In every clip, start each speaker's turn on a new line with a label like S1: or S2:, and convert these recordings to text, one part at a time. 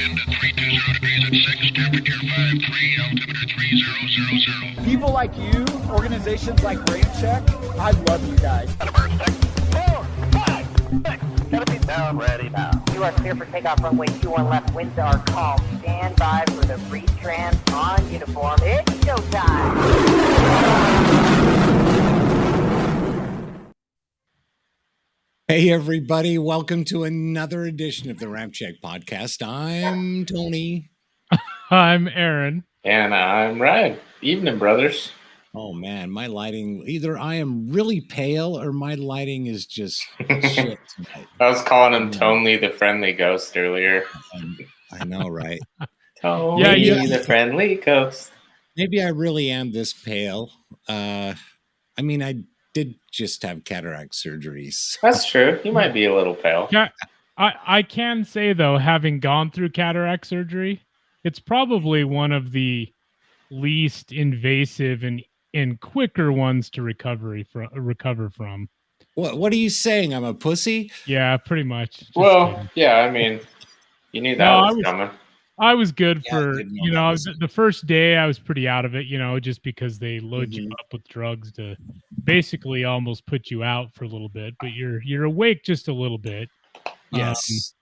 S1: wind at 320 degrees at 6, temperature 53, altimeter 3000.
S2: People like you, organizations like RampCheck, I love you guys.
S3: 4, 5, 6, gotta be down, ready now. You are clear for takeoff runway 21 left, winds are calm. Stand by for the retrans on uniform. It's showtime.
S4: Hey everybody, welcome to another edition of the RampCheck Podcast. I'm Tony.
S5: I'm Aaron.
S6: And I'm Ryan. Evening, brothers.
S4: Oh man, my lighting, either I am really pale or my lighting is just shit tonight.
S6: I was calling him Tony the Friendly Ghost earlier.
S4: I know, right?
S6: Tony the Friendly Ghost.
S4: Maybe I really am this pale. I mean, I did just have cataract surgeries.
S6: That's true. You might be a little pale.
S5: Yeah, I can say, though, having gone through cataract surgery, it's probably one of the least invasive and quicker ones to recover from.
S4: What are you saying? I'm a pussy?
S5: Yeah, pretty much. Just
S6: well,
S5: kidding.
S6: yeah, I mean, you knew that was coming.
S5: I was good for,
S4: the
S5: first day I was pretty out of it, just because they load you up with drugs to basically almost put you out for a little bit, but you're awake just a little bit.
S4: Yes.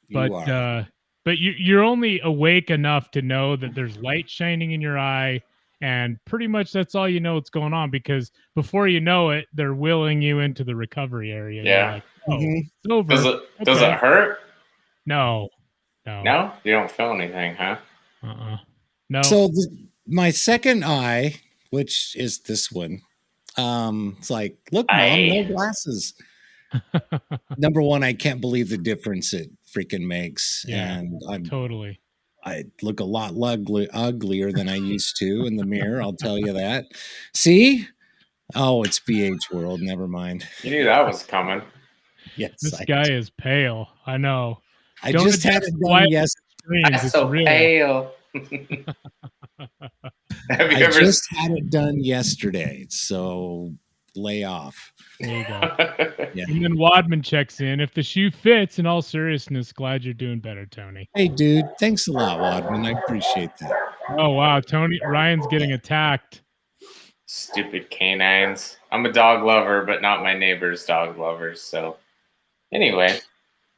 S5: But you're only awake enough to know that there's light shining in your eye, and pretty much that's all you know what's going on, because before you know it, they're wheeling you into the recovery area.
S6: Yeah.
S5: Like, it's over.
S6: Does it hurt?
S5: No.
S6: No? You don't feel anything, huh?
S5: No.
S4: So my second eye, which is this one, it's like, look, Mom, no glasses. Number one, I can't believe the difference it freaking makes.
S5: Yeah,
S4: and I look a lot uglier than I used to in the mirror. I'll tell you that. See? Oh, it's BH World. Never mind.
S6: You knew that was coming.
S4: Yes.
S5: This guy is pale. I know.
S4: I just had it done yesterday.
S6: That's so pale.
S4: I just had it done yesterday, so lay off.
S5: There you go. Yeah. And then Wadman checks in. If the shoe fits, in all seriousness, glad you're doing better, Tony.
S4: Hey, dude. Thanks a lot, Wadman. I appreciate that.
S5: Oh, wow. Ryan's getting attacked.
S6: Stupid canines. I'm a dog lover, but not my neighbor's dog lovers. So, anyway.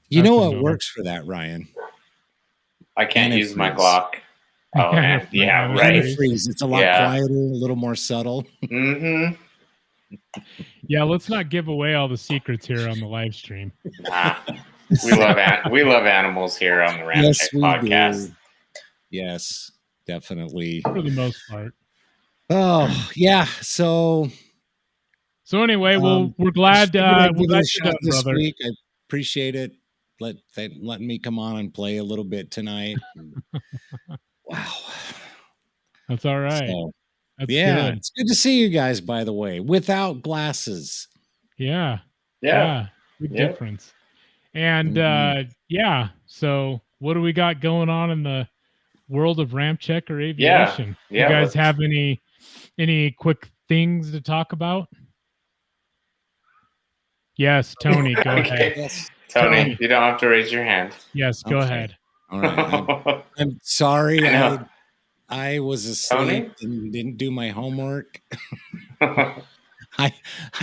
S4: You know what works for that, Ryan?
S6: I can't use my Glock. Oh, man. Yeah, right.
S4: It's a lot quieter, a little more subtle.
S6: Mm-hmm.
S4: Yeah,
S5: let's not give away all the secrets here on the live stream.
S6: Nah. We love animals here on the RampCheck Podcast.
S4: Do. Yes, definitely.
S5: For the most part.
S4: Oh, yeah. So
S5: anyway, we're glad you're done,
S4: this
S5: brother.
S4: week. I appreciate it. Letting me come on and play a little bit tonight. Wow.
S5: That's all right.
S4: So,
S5: That's
S4: good.
S5: It's
S4: good to see you guys, by the way, without glasses.
S5: Yeah. Big difference. And so what do we got going on in the world of RampCheck or aviation? You guys have any quick things to talk about? Yes, Tony, go ahead.
S4: Yes.
S6: Tony, you don't have to raise your hand.
S5: Yes, go ahead.
S4: All right. I'm sorry. I was asleep and didn't do my homework. I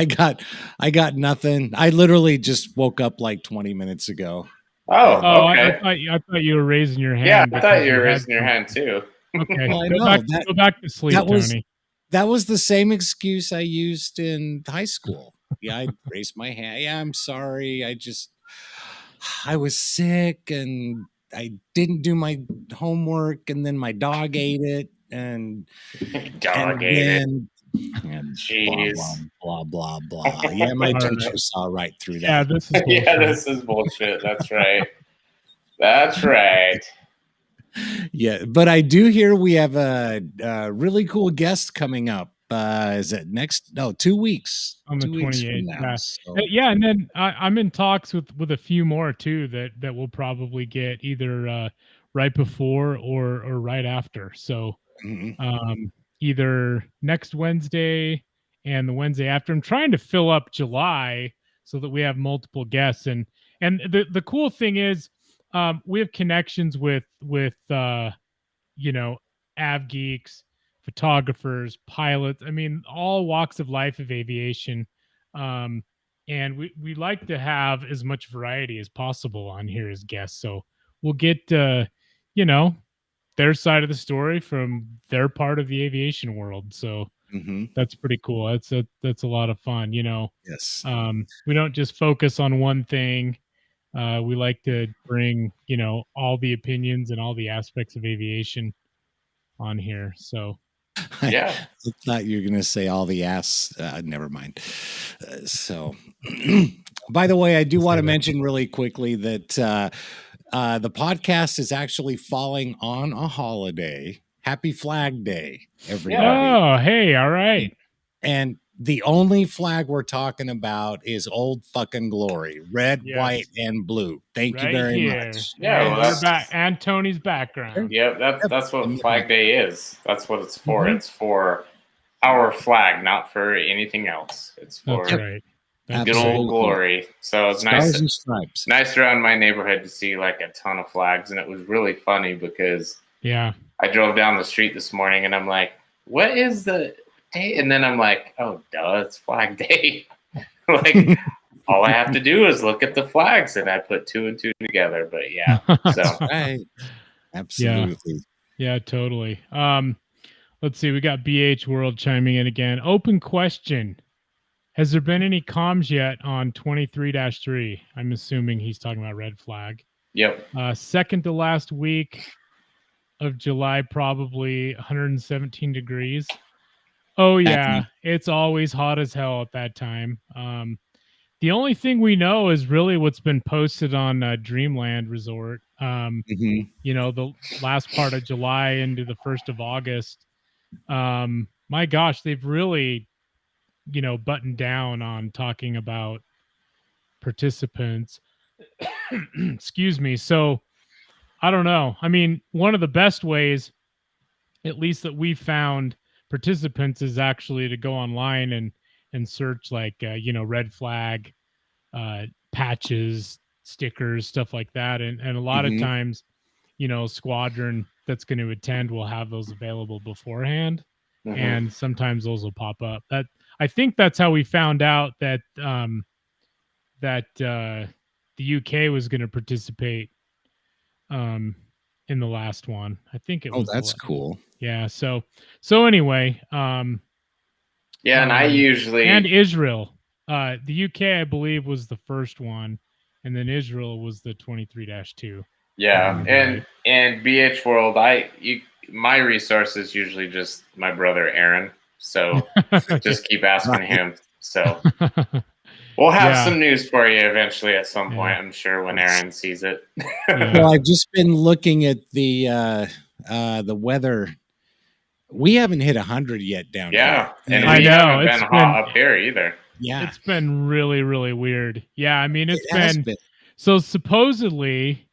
S4: got nothing. I literally just woke up like 20 minutes ago.
S6: Oh, okay.
S5: I thought you were raising your hand.
S6: Yeah, I thought you were raising your hand too.
S5: Okay,
S4: well,
S5: go back to sleep, Tony.
S4: That was the same excuse I used in high school. Yeah, I raised my hand. Yeah, I'm sorry. I was sick and I didn't do my homework, and then my dog ate it, and
S6: Jeez.
S4: Blah, blah, blah, blah. Yeah, my teacher saw right through that.
S5: Yeah, this is bullshit.
S6: This is bullshit. That's right. That's right.
S4: Yeah, but I do hear we have a really cool guest coming up. Is it 2 weeks?
S5: On the 28th.
S4: Now, so.
S5: Yeah, and then I'm in talks with a few more too that we'll probably get either right before or right after. So either next Wednesday and the Wednesday after. I'm trying to fill up July so that we have multiple guests. And the cool thing is we have connections with you know, AVGEEKs, photographers, pilots. I mean, all walks of life of aviation. And we like to have as much variety as possible on here as guests. So we'll get, you know, their side of the story from their part of the aviation world. So that's pretty cool. That's a lot of fun, you know.
S4: Yes.
S5: We don't just focus on one thing. We like to bring, you know, all the opinions and all the aspects of aviation on here. So
S6: Yeah.
S4: I thought you were going to say all the ass. Never mind. So, by the way, I do want to mention really quickly that the podcast is actually falling on a holiday. Happy Flag Day, everybody.
S5: Oh, hey, all right.
S4: And the only flag we're talking about is Old Fucking Glory, red, white, and blue. Thank you very much.
S6: Yeah, well,
S5: that's back and Tony's background.
S6: Yeah, that's what Flag Day is. That's what it's for. It's for our flag, not for anything else. It's for good old glory. So it's nice. Nice around my neighborhood to see like a ton of flags, and it was really funny because I drove down the street this morning and I'm like, what is the day? And then I'm like, oh, duh, it's Flag Day. Like, all I have to do is look at the flags, and I put 2 and 2 together. But yeah, so
S4: absolutely,
S5: yeah, totally. Let's see, we got BH World chiming in again. Open question: has there been any comms yet on 23-3? I'm assuming he's talking about red flag.
S6: Yep.
S5: Second to last week of July, probably 117 degrees. Oh yeah, it's always hot as hell at that time. The only thing we know is really what's been posted on Dreamland Resort. You know, the last part of July into the 1st of August. My gosh, they've really, you know, buttoned down on talking about participants. Excuse me. So I don't know. I mean, one of the best ways, at least that we found participants, is actually to go online and search like you know, red flag patches, stickers, stuff like that, and a lot of times, you know, squadron that's going to attend will have those available beforehand, and sometimes those will pop up. That I think that's how we found out that the UK was going to participate in the last one. I think it was.
S4: Oh, that's cool.
S5: Yeah. So anyway,
S6: and I usually
S5: and Israel, the UK, I believe, was the first one, and then Israel was the 23-2.
S6: Yeah, and BH World, my resource is usually just my brother Aaron. So just keep asking him. So we'll have some news for you eventually at some point, I'm sure, when Aaron sees it.
S4: Well, I've just been looking at the weather. We haven't hit 100 yet down here.
S6: Yeah, and we haven't been hot up here either.
S4: Yeah,
S5: it's been really, really weird. Yeah, I mean, it's been so supposedly,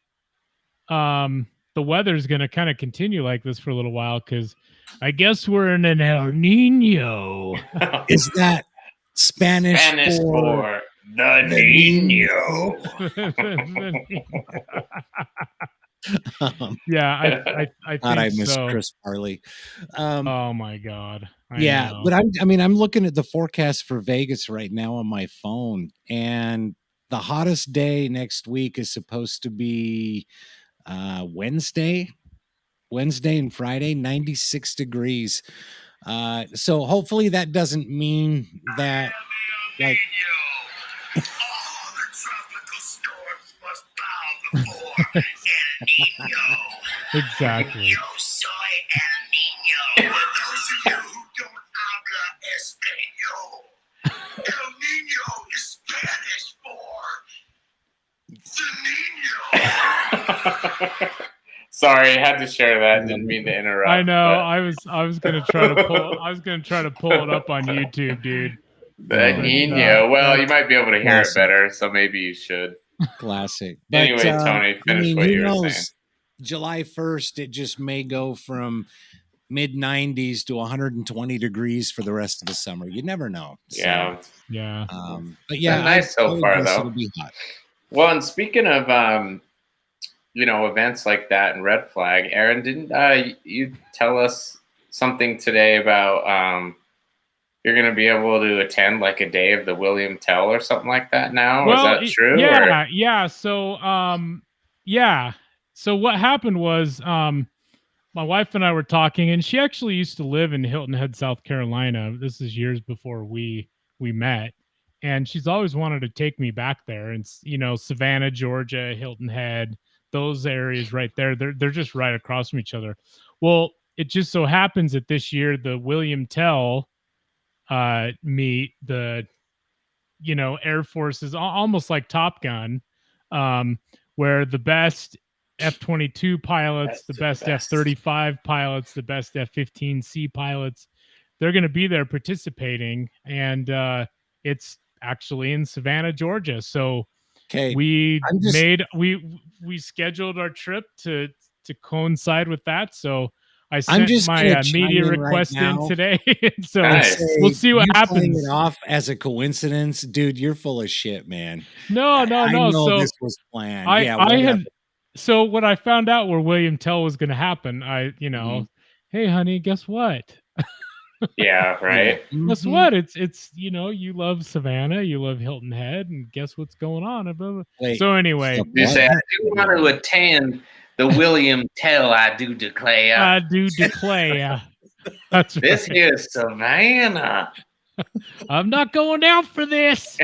S5: the weather's going to kind of continue like this for a little while because I guess we're in an El Nino.
S4: Is that Spanish
S6: for the Nino?
S5: Yeah, I think
S4: I miss
S5: so.
S4: Chris Farley.
S5: Oh my God.
S4: But I'm looking at the forecast for Vegas right now on my phone, and the hottest day next week is supposed to be Wednesday and Friday, 96 degrees. So hopefully that doesn't mean that like
S1: the tropical storms must bow before El Nino.
S5: Exactly.
S1: Yo soy El Nino. For those of you who don't habla español, El Nino is Spanish for the Nino.
S6: Sorry, I had to share that. Didn't mean to interrupt.
S5: I know. I was gonna try to pull it up on YouTube, dude.
S6: The Nino. Well, you might be able to hear it better, so maybe you should.
S4: Classic.
S6: Anyway, Tony, finish what you were saying.
S4: July 1st, it just may go from mid-90s to 120 degrees for the rest of the summer. You never know.
S6: So,
S5: yeah.
S4: But yeah,
S6: nice so far though.
S4: It'll be hot.
S6: Well, and speaking of events like that and Red Flag. Aaron, didn't you tell us something today about you're going to be able to attend like a day of the William Tell or something like that now?
S5: Well,
S6: is that true?
S5: Yeah. So what happened was my wife and I were talking, and she actually used to live in Hilton Head, South Carolina. This is years before we met. And she's always wanted to take me back there. And, Savannah, Georgia, Hilton Head, those areas right there, they're just right across from each other. Well, it just so happens that this year, the William Tell meet, the, Air Force is almost like Top Gun, where the best F-22 pilots, the best F-35 pilots, the best F-15C pilots, they're going to be there participating. And it's actually in Savannah, Georgia. So we scheduled our trip to coincide with that. So I sent my media request in today. So we'll see what happens.
S4: Playing it off as a coincidence, dude. You're full of shit, man.
S5: No.
S4: I know this was planned.
S5: So when I found out where William Tell was going to happen, hey, honey, guess what?
S6: Yeah, right.
S5: Guess what? It's you love Savannah, you love Hilton Head, and guess what's going on?
S6: Wait,
S5: so anyway,
S6: you say I do want to attend the William Tell. I do declare.
S5: That's
S6: this right. Here is Savannah.
S5: I'm not going out for this.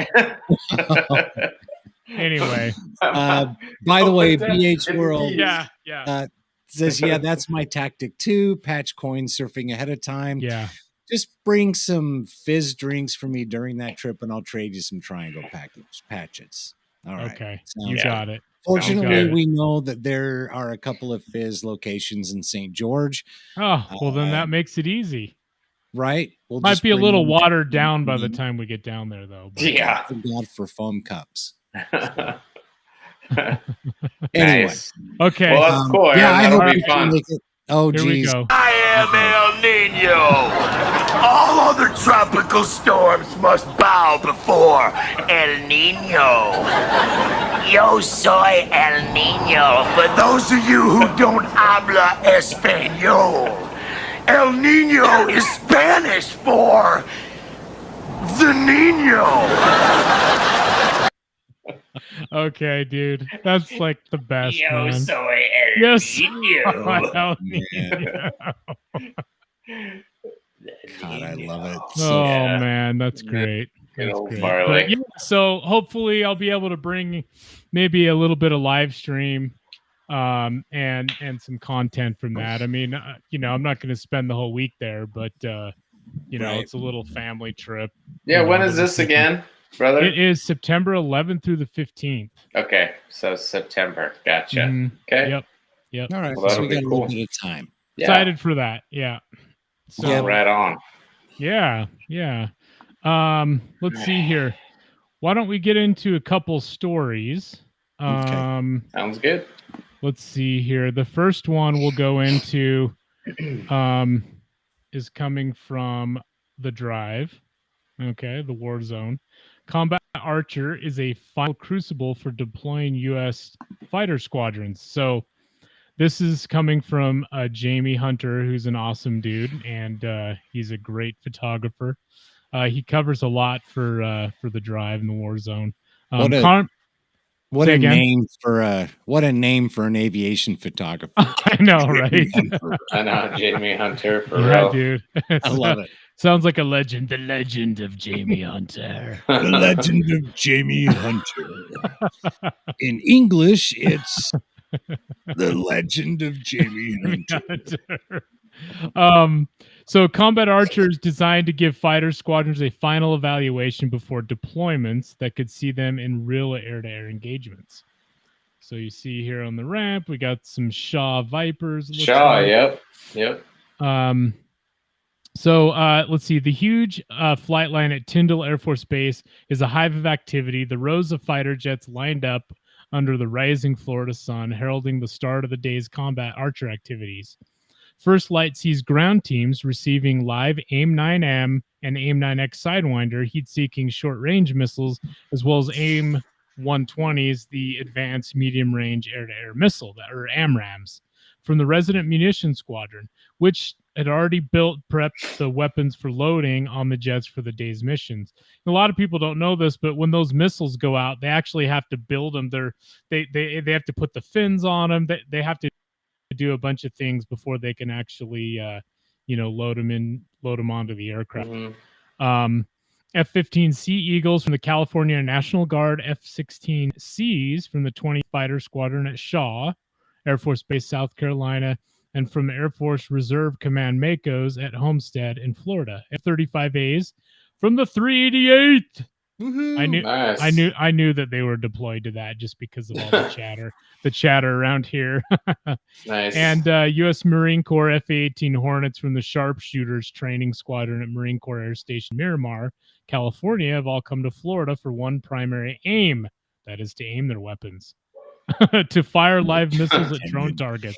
S5: Anyway,
S4: by the way, BH World, says,
S5: yeah,
S4: that's my tactic too. Patch coins surfing ahead of time.
S5: Yeah.
S4: Just bring some fizz drinks for me during that trip, and I'll trade you some triangle patches. All right.
S5: Okay. You got it.
S4: Fortunately, we know that there are a couple of fizz locations in St. George.
S5: Oh, well, then that makes it easy.
S4: Right?
S5: Might be a little watered down by the time we get down there, though.
S6: But yeah.
S4: Thank God for foam cups.
S6: Anyway.
S5: Nice. Okay.
S6: Well, that's cool. That'll be fun.
S4: Oh, geez.
S7: I am El Nino. All other tropical storms must bow before El Nino. Yo soy El Nino. For those of you who don't habla español, El Nino is Spanish for the Nino.
S5: Okay, dude. That's like the best,
S6: Yo
S5: man.
S6: soy El Nino.
S4: God, I love it.
S5: Man, that's great. That's great. But, so hopefully I'll be able to bring maybe a little bit of live stream and some content from that. I mean, I'm not going to spend the whole week there, but it's a little family trip.
S6: Yeah, when is this again, brother?
S5: It is September 11th through the 15th.
S6: Okay, so September. Gotcha. Okay.
S5: Yep.
S4: All right,
S6: well,
S4: so we got a
S6: cool.
S4: little bit of time.
S6: Yeah.
S5: Excited for that. Yeah.
S6: So right on.
S5: Yeah. Let's see here. Why don't we get into a couple stories?
S6: Sounds good.
S5: Let's see here. The first one we'll go into is coming from the Drive. Okay, the War Zone. Combat Archer is a final crucible for deploying U.S. fighter squadrons. So this is coming from Jamie Hunter, who's an awesome dude, and he's a great photographer. He covers a lot for the Drive and the War Zone.
S4: What a name for an aviation photographer.
S5: I know, right?
S6: I know, Jamie Hunter, for
S5: real.
S6: Dude.
S4: I love it.
S5: Sounds like a legend. The legend of Jamie Hunter.
S4: The legend of Jamie Hunter. In English, it's the legend of Jamie
S5: Hunter. So Combat Archer is designed to give fighter squadrons a final evaluation before deployments that could see them in real air-to-air engagements. So you see here on the ramp, we got some Shaw Vipers.
S6: Yep.
S5: So let's see. The huge flight line at Tyndall Air Force Base is a hive of activity. The rows of fighter jets lined up under the rising Florida sun, heralding the start of the day's Combat Archer activities. First Light sees ground teams receiving live AIM-9M and AIM-9X Sidewinder heat-seeking short-range missiles, as well as AIM 120s, the Advanced Medium Range Air-to-Air Missile, or AMRAAMs, from the Resident Munitions Squadron, which had already prepped the weapons for loading on the jets for the day's missions. A lot of people don't know this, but when those missiles go out, they actually have to build them. They have to put the fins on them. They have to do a bunch of things before they can actually load them onto the aircraft. F-15C Eagles from the California National Guard, F-16Cs from the 20 Fighter Squadron at Shaw Air Force Base, South Carolina, and from Air Force Reserve Command Makos at Homestead in Florida. F-35As from the 388th.
S6: Nice.
S5: I knew that they were deployed to that just because of all the chatter around here.
S6: Nice.
S5: And U.S. Marine Corps F-18 Hornets from the Sharpshooters Training Squadron at Marine Corps Air Station Miramar, California, have all come to Florida for one primary aim. That is to aim their weapons. To fire live missiles at drone targets.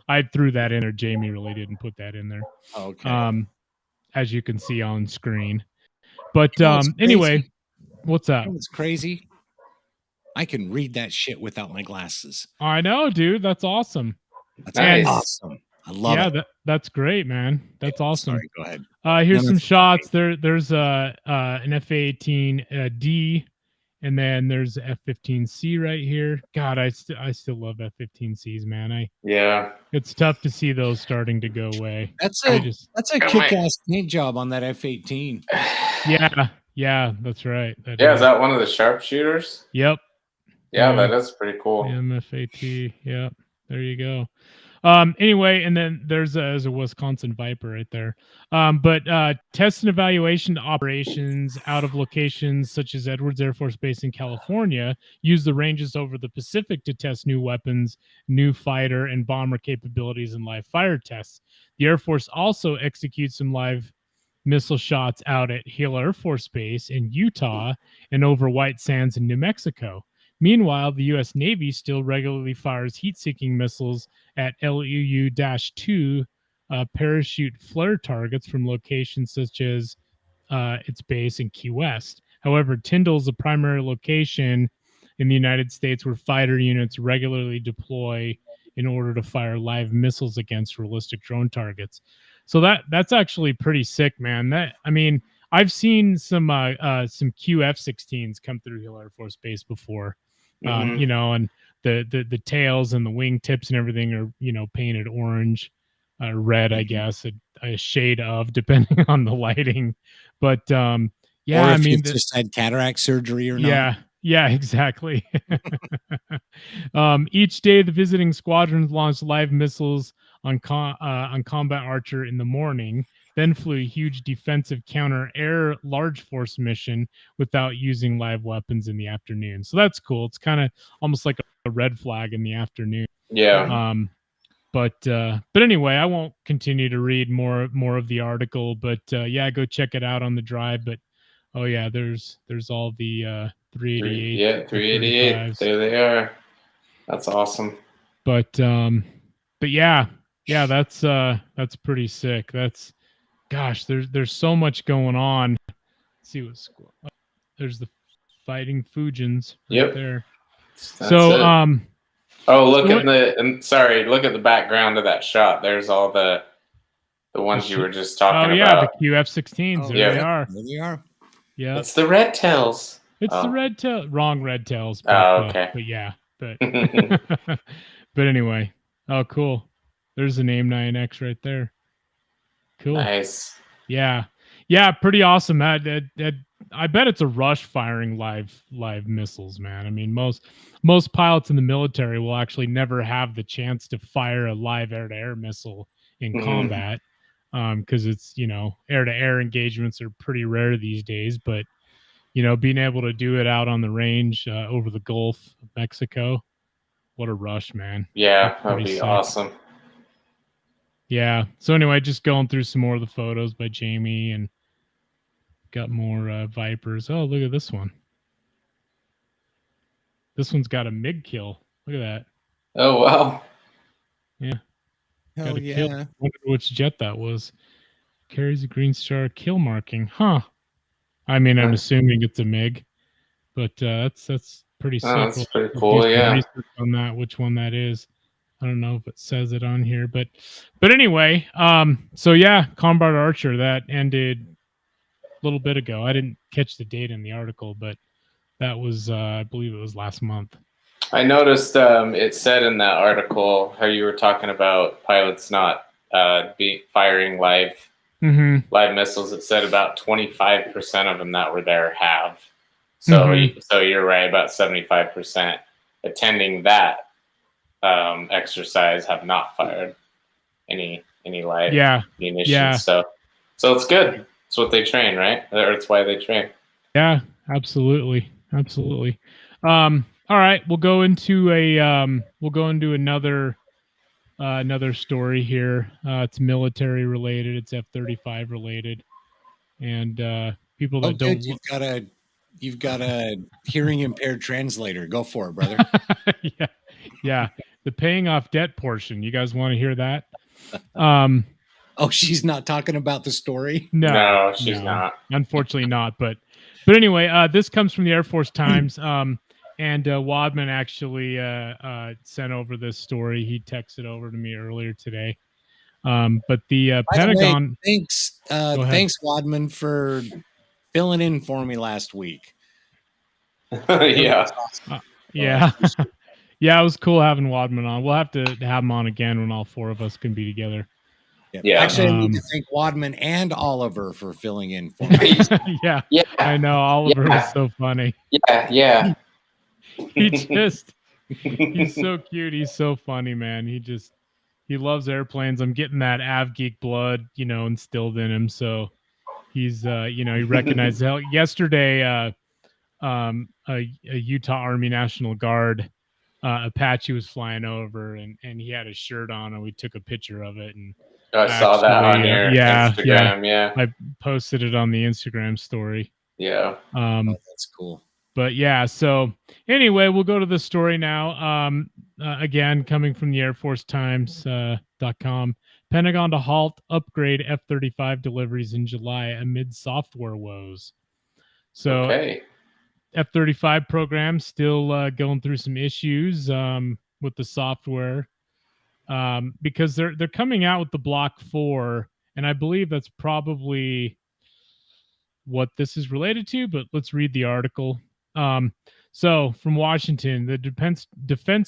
S5: I threw that in there. Jamie really didn't put that in there.
S4: Okay.
S5: As you can see on screen. But anyway, what's up?
S4: It's crazy. I can read that shit without my glasses.
S5: I know, dude. That's awesome.
S4: That's nice. Awesome. I love it.
S5: That's great, man. That's awesome.
S4: Sorry, go ahead.
S5: Here's some shots. There's an F-18D, and then there's F-15C right here. God, I still love F-15Cs, man. It's tough to see those starting to go away.
S4: That's a kick-ass paint job on that F-18.
S5: Yeah, that's right.
S6: Is that one of the sharpshooters?
S5: Yep.
S6: Yeah, that is pretty cool.
S5: MFAT. Yep. There you go. Anyway, and then there's a Wisconsin Viper right there. But test and evaluation operations out of locations such as Edwards Air Force Base in California use the ranges over the Pacific to test new weapons, new fighter and bomber capabilities, and live fire tests. The Air Force also executes some live missile shots out at Hill Air Force Base in Utah and over White Sands in New Mexico. Meanwhile, the U.S. Navy still regularly fires heat-seeking missiles at LUU-2 parachute flare targets from locations such as its base in Key West. However, Tyndall is a primary location in the United States where fighter units regularly deploy in order to fire live missiles against realistic drone targets. So that's actually pretty sick, man. I've seen some QF-16s come through Hill Air Force Base before. And the tails and the wing tips and everything are, painted orange, red, I guess, a shade of, depending on the lighting. But or
S4: if you just had cataract surgery or not.
S5: Yeah, exactly. Each day, the visiting squadrons launched live missiles on Combat Archer in the morning, then flew a huge defensive counter-air large force mission without using live weapons in the afternoon. So that's cool. It's kind of almost like a red flag in the afternoon.
S6: Yeah.
S5: But anyway, I won't continue to read more of the article. But go check it out on the drive. But there's all the 388.
S6: Yeah, 388. There they are. That's awesome.
S5: But yeah, that's pretty sick. There's so much going on. Let's see what's there's the Fighting Fujins right there.
S6: That's it. Look at the background of that shot. There's all the ones you were just talking about.
S5: The QF-16s. There they are.
S4: There they are.
S5: Yeah.
S6: It's the red tails.
S5: It's the red tail. Wrong red tails.
S6: But, okay.
S5: But anyway. Oh, cool. There's an AIM-9X right there. Cool.
S6: Nice.
S5: Yeah. Pretty awesome. I bet it's a rush firing live missiles, man. I mean, most pilots in the military will actually never have the chance to fire a live air-to-air missile in combat, because it's air-to-air engagements are pretty rare these days. But being able to do it out on the range over the Gulf of Mexico, what a rush, man.
S6: Yeah, that'd be awesome.
S5: Yeah. So anyway, just going through some more of the photos by Jamie and got more Vipers. Oh, look at this one. This one's got a MiG kill. Look at that.
S6: Oh, wow.
S5: Yeah.
S4: Hell yeah.
S5: Kill. I wonder which jet that was. Carries a green star kill marking. Huh. I mean, I'm assuming it's a MiG, but that's pretty sick.
S6: That's pretty cool. Yeah.
S5: Research on that, which one that is. I don't know if it says it on here, but anyway, so yeah, Combat Archer, that ended a little bit ago. I didn't catch the date in the article, but that was, I believe it was last month.
S6: I noticed it said in that article how you were talking about pilots not firing live missiles. It said about 25% of them that were there have. So you're right, about 75% attending that exercise have not fired any live munitions. Yeah. So it's good. It's what they train, right? Or it's why they train.
S5: Yeah, absolutely. All right, we'll go into another story here. It's military related. It's F-35 related, and people that don't.
S4: You've got a hearing impaired translator. Go for it, brother.
S5: yeah. The paying off debt portion. You guys want to hear that?
S4: Oh, she's not talking about the story?
S6: No, she's not.
S5: Unfortunately not. But anyway, this comes from the Air Force Times. And Wadman actually sent over this story. He texted over to me earlier today. But the Pentagon.
S4: Thanks, Wadman, for filling in for me last week.
S6: Yeah.
S5: Yeah. Yeah, it was cool having Wadman on. We'll have to have him on again when all four of us can be together.
S4: Yeah. Actually, I need to thank Wadman and Oliver for filling in for me.
S5: Yeah. I know. Oliver was so funny.
S6: Yeah.
S5: He's so cute. He's so funny, man. He loves airplanes. I'm getting that AVGEEK blood, instilled in him. So he's, he recognized yesterday, a Utah Army National Guard Apache was flying over and he had a shirt on and we took a picture of it. And
S6: I saw that on your Instagram. Yeah.
S5: I posted it on the Instagram story.
S6: Yeah.
S4: That's cool.
S5: But yeah, so anyway, we'll go to the story now. Again, coming from the Air Force Times.com. Pentagon to halt upgrade F-35 deliveries in July amid software woes. So F-35 program still going through some issues with the software because they're coming out with the Block 4, and I believe that's probably what this is related to, but let's read the article. So from Washington, the Defense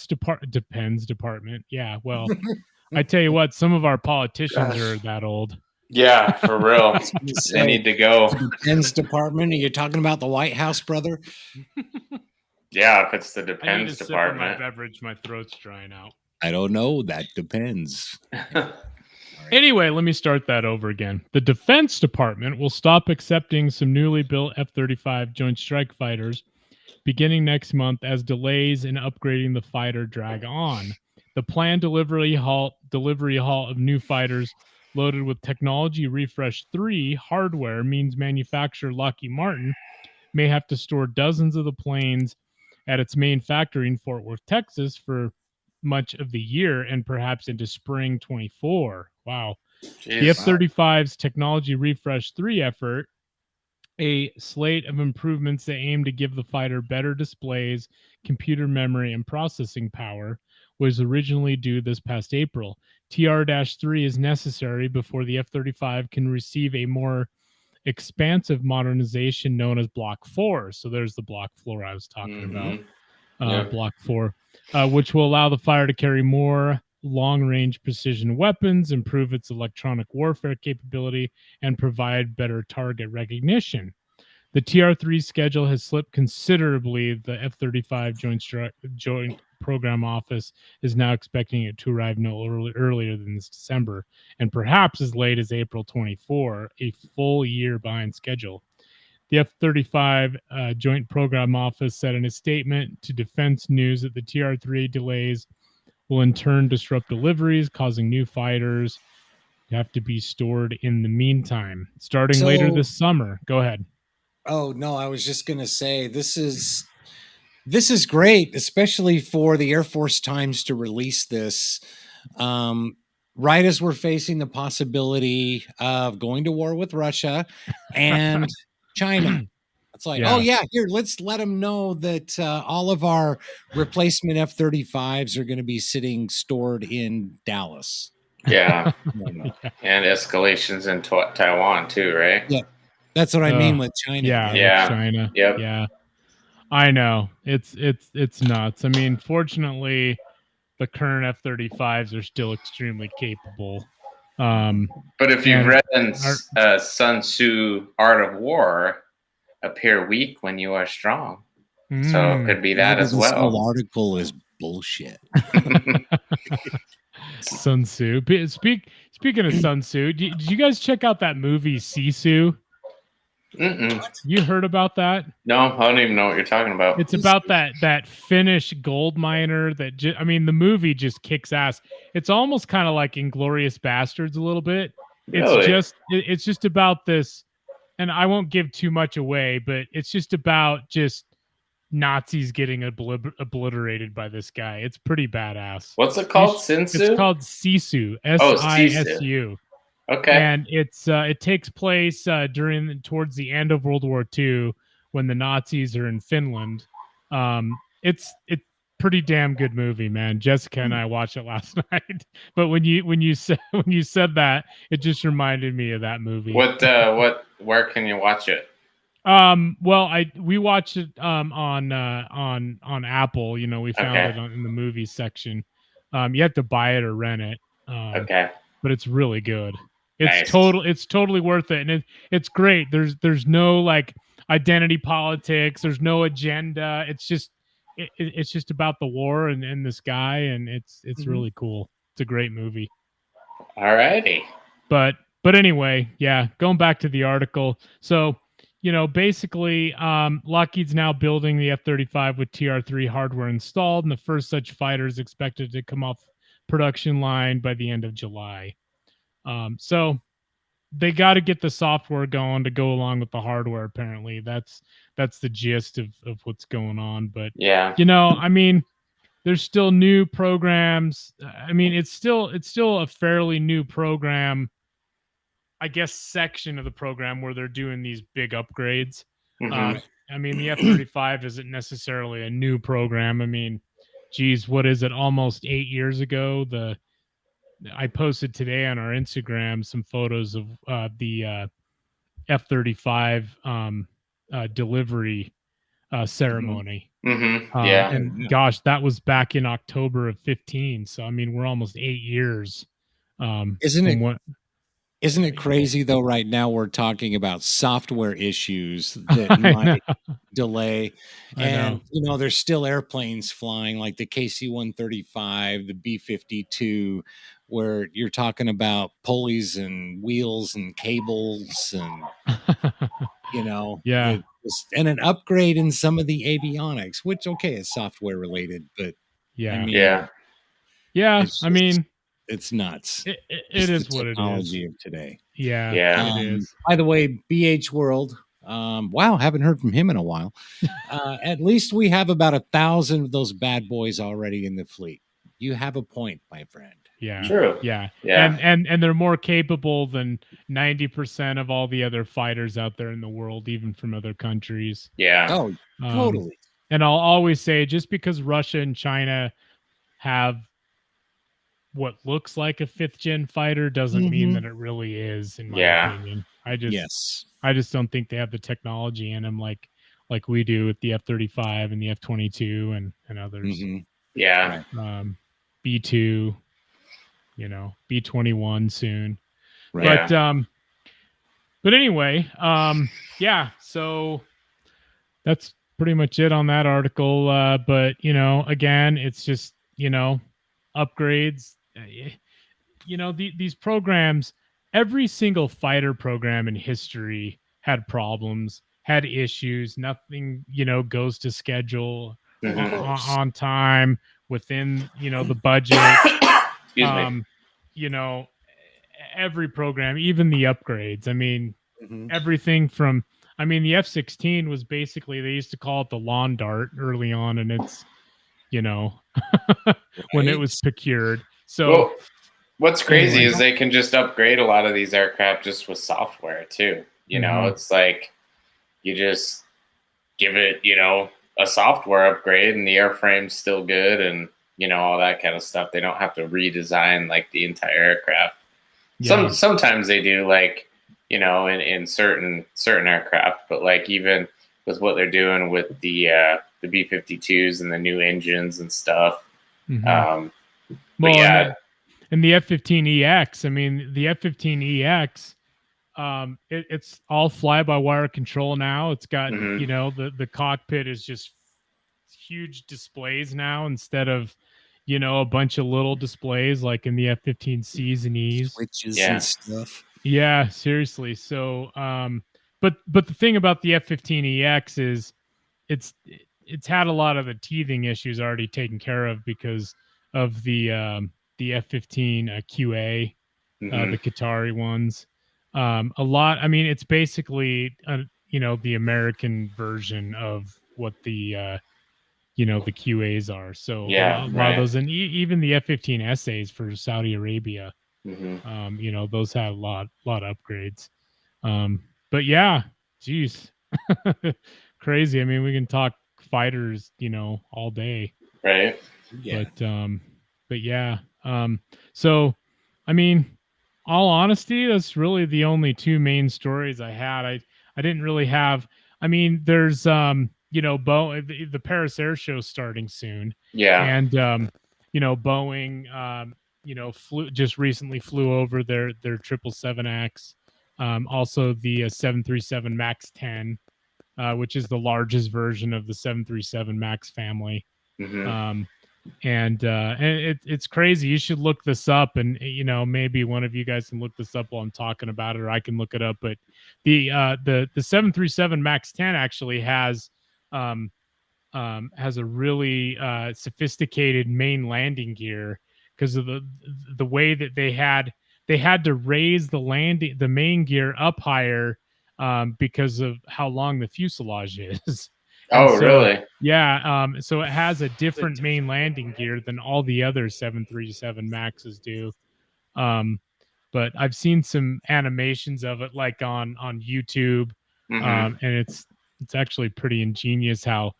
S5: Department. Yeah, well, I tell you what, some of our politicians are that old.
S6: Yeah, for real. They need to go.
S4: Defense Department? Are you talking about the White House, brother?
S6: Yeah, if it's the Defense
S5: I need to
S6: Department.
S5: Sip my beverage, my throat's drying out.
S4: I don't know. That depends.
S5: Anyway, let me start that over again. The Defense Department will stop accepting some newly built F-35 Joint Strike Fighters beginning next month as delays in upgrading the fighter drag on. The planned delivery halt of new fighters loaded with Technology Refresh 3 hardware means manufacturer Lockheed Martin may have to store dozens of the planes at its main factory in Fort Worth, Texas for much of the year and perhaps into spring 24. Wow. Jeez. The F-35's Technology Refresh 3 effort, a slate of improvements that aim to give the fighter better displays, computer memory, and processing power, was originally due this past April. TR-3 is necessary before the F-35 can receive a more expansive modernization known as Block 4. So there's the Block 4 I was talking about. Block 4, which will allow the fighter to carry more long-range precision weapons, improve its electronic warfare capability, and provide better target recognition. The TR-3 schedule has slipped considerably. The F-35 Joint Program Office is now expecting it to arrive no earlier than this December, and perhaps as late as April 24, a full year behind schedule. The F-35 Joint Program Office said in a statement to Defense News that the TR-3 delays will in turn disrupt deliveries, causing new fighters to have to be stored in the meantime, starting later this summer. Go ahead.
S4: Oh, no, I was just going to say this is great, especially for the Air Force Times to release this right as we're facing the possibility of going to war with Russia and China. It's like, oh yeah, here, let's let them know that all of our replacement F-35s are going to be sitting stored in Dallas.
S6: Yeah. And escalations in Taiwan too, right?
S4: Yeah. That's what I mean with China.
S5: Yeah. China.
S6: Yep.
S5: Yeah. I know. It's nuts. I mean, fortunately, the current F-35s are still extremely capable.
S6: But if you've read Sun Tzu, Art of War, appear weak when you are strong. So it could be that as well.
S4: This whole article is bullshit.
S5: Sun Tzu. Speaking of Sun Tzu, did you guys check out that movie Sisu? You heard about that?
S6: No, I don't even know what you're talking about.
S5: It's about that Finnish gold miner that the movie just kicks ass. It's almost kind of like Inglourious Bastards a little bit.
S6: Really?
S5: It's just about this, and I won't give too much away, but it's just about just Nazis getting obliterated by this guy. It's pretty badass.
S6: What's it called? Sinsu?
S5: It's called Sisu. Sisu.
S6: Okay.
S5: And it takes place towards the end of World War II when the Nazis are in Finland. It's pretty damn good movie, man. Jessica and I watched it last night. But when you said that, it just reminded me of that movie.
S6: Where can you watch it?
S5: Well, we watched it on Apple. You know, we found it in the movies section. You have to buy it or rent it.
S6: Okay.
S5: But it's really good. It's totally worth it, and it's great. There's no like identity politics. There's no agenda. It's just about the war and this guy, and it's really cool. It's a great movie.
S6: Alrighty.
S5: But anyway, yeah. Going back to the article, so basically, Lockheed's now building the F-35 with TR-3 hardware installed, and the first such fighter is expected to come off production line by the end of July. So they got to get the software going to go along with the hardware. Apparently, that's the gist of what's going on. But
S6: yeah,
S5: I mean, there's still new programs. I mean, it's still a fairly new program, I guess, section of the program where they're doing these big upgrades. I mean, the F-35 isn't necessarily a new program. I mean, geez, what is it? Almost 8 years ago, I posted today on our Instagram some photos of the F-35 delivery ceremony.
S6: Yeah.
S5: And gosh, that was back in October of 2015. So, I mean, we're almost 8 years.
S4: Isn't it crazy, though, right now we're talking about software issues that might delay. And, there's still airplanes flying like the KC-135, the B-52, where you're talking about pulleys and wheels and cables and, and an upgrade in some of the avionics, which, okay, is software related, but it's nuts.
S5: It is what it is.
S4: Technology of today.
S5: Yeah. It is.
S4: By the way, BH World. Wow, haven't heard from him in a while. At least we have about 1,000 of those bad boys already in the fleet. You have a point, my friend.
S5: Yeah.
S6: True.
S5: Yeah. And they're more capable than 90% of all the other fighters out there in the world, even from other countries.
S6: Yeah.
S4: Oh, totally.
S5: And I'll always say, just because Russia and China have what looks like a 5th-gen fighter doesn't mean that it really is, in my opinion. I just don't think they have the technology in them like we do with the F-35 and the F-22 and others.
S6: Yeah.
S5: B-2, B-21 soon.
S6: Right.
S5: But anyway, so that's pretty much it on that article. But, again, it's just, upgrades. These programs, every single fighter program in history had problems, had issues. Nothing, goes to schedule on time within, the budget. Every program, even the upgrades. I mean, everything from, the F-16 was basically, they used to call it the lawn dart early on, and it's, when it was procured. So
S6: what's crazy is they can just upgrade a lot of these aircraft just with software too. It's like you just give it, a software upgrade, and the airframe's still good, and all that kind of stuff. They don't have to redesign like the entire aircraft. Yeah. Sometimes they do, like in certain aircraft, but like even with what they're doing with the B-52s and the new engines and stuff.
S5: Mm-hmm. Well, yeah. And the F-15EX, I mean, the F-15EX, it's all fly-by-wire control now. It's got, the cockpit is just huge displays now instead of, a bunch of little displays like in the F-15Cs and Es.
S4: Switches and stuff.
S5: Yeah, seriously. So, but the thing about the F-15EX is it's had a lot of the teething issues already taken care of because of the F-15 QA, the Qatari ones. A lot. I mean, it's basically the American version of what the the QAs are. So a lot of those, and even the F-15 essays for Saudi Arabia. Those have a lot of upgrades. But yeah, geez, crazy. I mean, we can talk fighters, all day.
S6: Right.
S5: Yeah. But yeah. So, I mean, all honesty, that's really the only two main stories I had. I didn't really have. I mean, there's the Paris Air Show starting soon.
S6: Yeah.
S5: And Boeing just recently flew over their 777X. Also the 737 MAX 10, which is the largest version of the 737 MAX family. And it's crazy. You should look this up, and maybe one of you guys can look this up while I'm talking about it, or I can look it up. But the 737 MAX 10 actually has a really sophisticated main landing gear because of the way that they had to raise the main gear up higher because of how long the fuselage is.
S6: Really?
S5: Yeah. So it has a different main landing gear than all the other 737 Maxes do. But I've seen some animations of it, like on YouTube, and it's actually pretty ingenious how.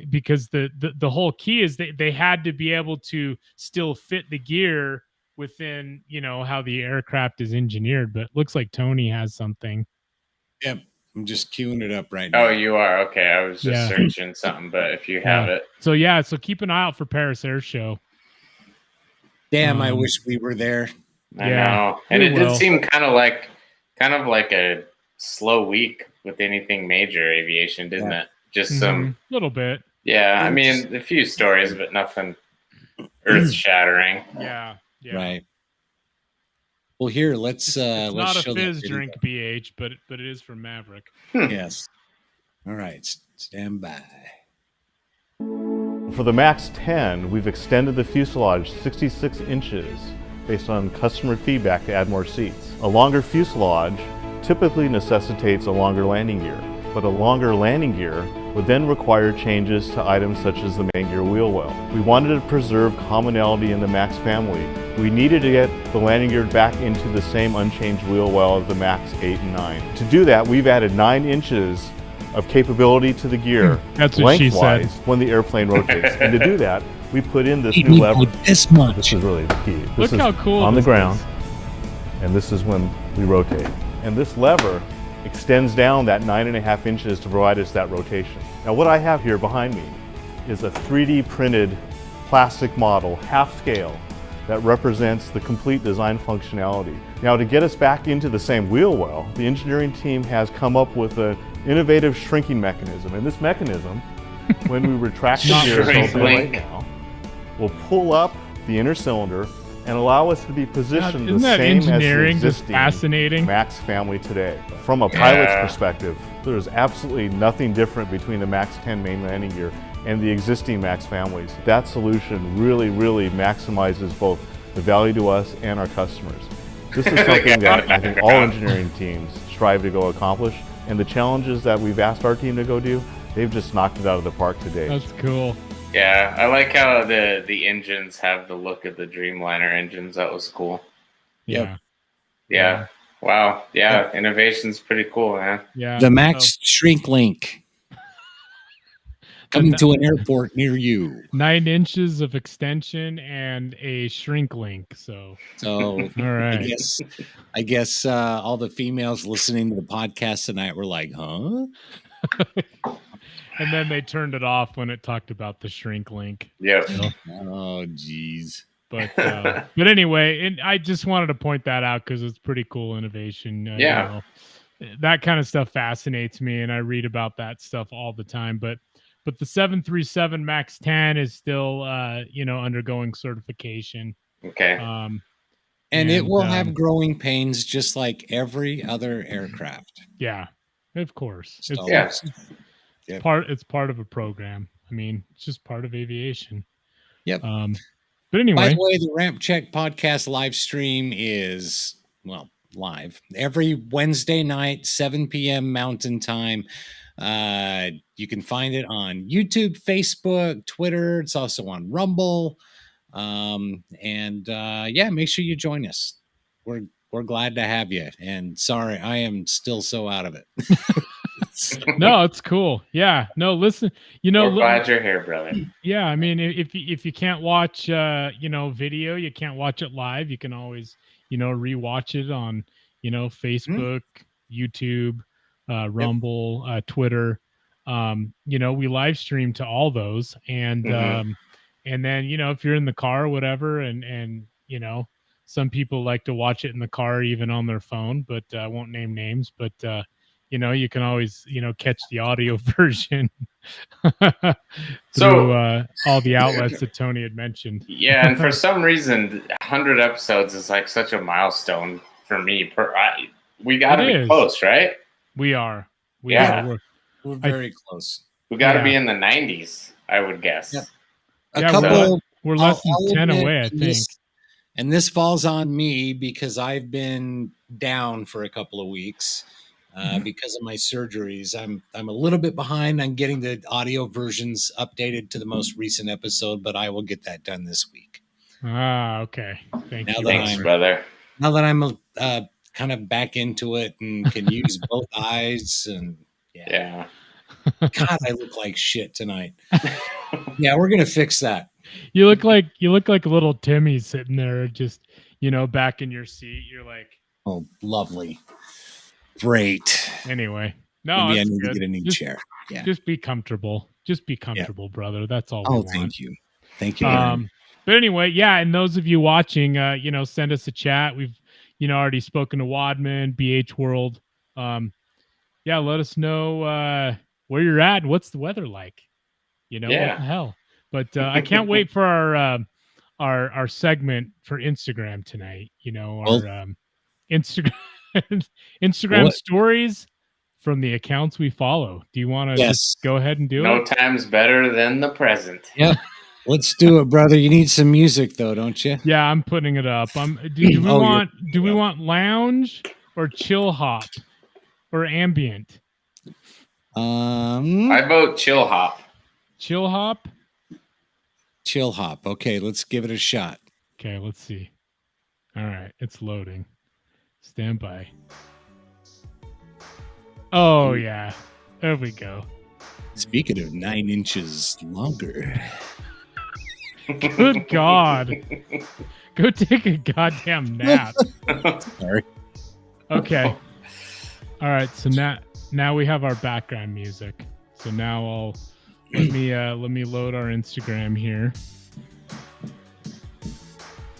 S5: Because the whole key is they had to be able to still fit the gear within how the aircraft is engineered. But it looks like Tony has something.
S4: Yep, I'm just queuing it up right now.
S6: Oh, you are? Okay, I was just searching something, but if you have it.
S5: So keep an eye out for Paris Air Show.
S4: Damn, I wish we were there.
S6: I know. And it did seem kind of like a slow week with anything major aviation, didn't it? Just some
S5: little bit.
S6: Yeah, I mean a few stories, but nothing earth shattering.
S5: Yeah.
S4: Right. Well, here let's
S5: not
S4: show
S5: a fizz drink, BH, but it is from Maverick.
S4: Yes. All right, stand by.
S8: For the MAX 10, we've extended the fuselage 66 inches based on customer feedback to add more seats. A longer fuselage typically necessitates a longer landing gear, but a longer landing gear would then require changes to items such as the main gear wheel well. We wanted to preserve commonality in the MAX family. We needed to get the landing gear back into the same unchanged wheel well of the MAX 8 and 9. To do that, we've added 9 inches of capability to the gear lengthwise when the airplane rotates. And to do that, we put in this new lever.
S4: This much.
S8: This is really the key.
S5: Look how cool
S8: on the ground, and this is when we rotate. And this lever extends down that 9.5 inches to provide us that rotation. Now what I have here behind me is a 3D printed plastic model, half scale, that represents the complete design functionality. Now to get us back into the same wheel well, the engineering team has come up with an innovative shrinking mechanism. And this mechanism, when we retract the gear right now, will pull up the inner cylinder and allow us to be positioned the same as the existing MAX family today. From a pilot's perspective, there's absolutely nothing different between the MAX 10 main landing gear and the existing MAX families. That solution really, really maximizes both the value to us and our customers. This is something that I think all engineering teams strive to go accomplish, and the challenges that we've asked our team to go do, they've just knocked it out of the park today.
S5: That's cool.
S6: Yeah, I like how the engines have the look of the Dreamliner engines. That was cool.
S5: Yeah.
S6: Wow. Yeah, innovation's pretty cool, man.
S5: Yeah.
S4: The Max Shrink Link. Coming to an airport near you.
S5: 9 inches of extension and a shrink link. So
S4: all
S5: right.
S4: I guess all the females listening to the podcast tonight were like, huh?
S5: And then they turned it off when it talked about the shrink link.
S6: Yeah.
S5: So,
S4: oh, geez.
S5: But anyway, and I just wanted to point that out because it's pretty cool innovation.
S6: Yeah.
S5: You know, that kind of stuff fascinates me, and I read about that stuff all the time. But the 737 MAX 10 is still, undergoing certification.
S6: Okay.
S4: And it will have growing pains just like every other aircraft.
S5: Yeah, of course. It's part of a program. I mean, it's just part of aviation.
S4: Yep.
S5: But anyway.
S4: By the way, the RampCheck Podcast live stream is, live every Wednesday night, 7 p.m. Mountain Time. You can find it on YouTube, Facebook, Twitter. It's also on Rumble. Make sure you join us. We're glad to have you. And sorry, I am still so out of it.
S5: No, it's cool. Yeah. No, listen,
S6: we're glad you're here, brother.
S5: Yeah. I mean, if you can't watch, video, you can't watch it live. You can always, rewatch it on, Facebook, YouTube, Rumble, Twitter. We live stream to all those. And then, if you're in the car or whatever, and some people like to watch it in the car, even on their phone, but I won't name names, but, you can always, catch the audio version through all the outlets that Tony had mentioned.
S6: Yeah, and for some reason, 100 episodes is like such a milestone for me. We got to be close, right?
S5: We are.
S4: We're very close.
S6: We got to be in the 90s, I would guess.
S4: Yep.
S5: We're less than 10 away, I think.
S4: And this falls on me because I've been down for a couple of weeks. Because of my surgeries, I'm a little bit behind on getting the audio versions updated to the most recent episode, but I will get that done this week.
S5: Okay.
S6: Thanks, brother.
S4: Now that I'm kind of back into it and can use both eyes, and God, I look like shit tonight. Yeah, we're gonna fix that.
S5: You look like little Timmy sitting there, just back in your seat. You're like,
S4: oh, lovely. Great.
S5: Anyway, no,
S4: maybe I need to get a new chair. Yeah,
S5: just be comfortable. Just be comfortable, brother. That's all.
S4: Oh, thank you.
S5: But anyway, and those of you watching, send us a chat. We've, already spoken to Wadman, BH World. Let us know where you're at. What's the weather like? What the hell? But I can't wait for our segment for Instagram tonight. Our Instagram stories from the accounts we follow. Do you want to just go ahead and do it?
S6: No time's better than the present.
S4: Yep. Let's do it, brother. You need some music though, don't you?
S5: Yeah, I'm putting it up. Do we want lounge or chill hop or ambient?
S6: I vote chill hop.
S5: Chill hop?
S4: Chill hop. Okay, let's give it a shot.
S5: Okay, let's see. All right, it's loading. Stand by. Oh, yeah. There we go.
S4: Speaking of 9 inches longer.
S5: Good God. Go take a goddamn nap.
S4: Sorry.
S5: Okay. All right, so now we have our background music. So now let me load our Instagram here.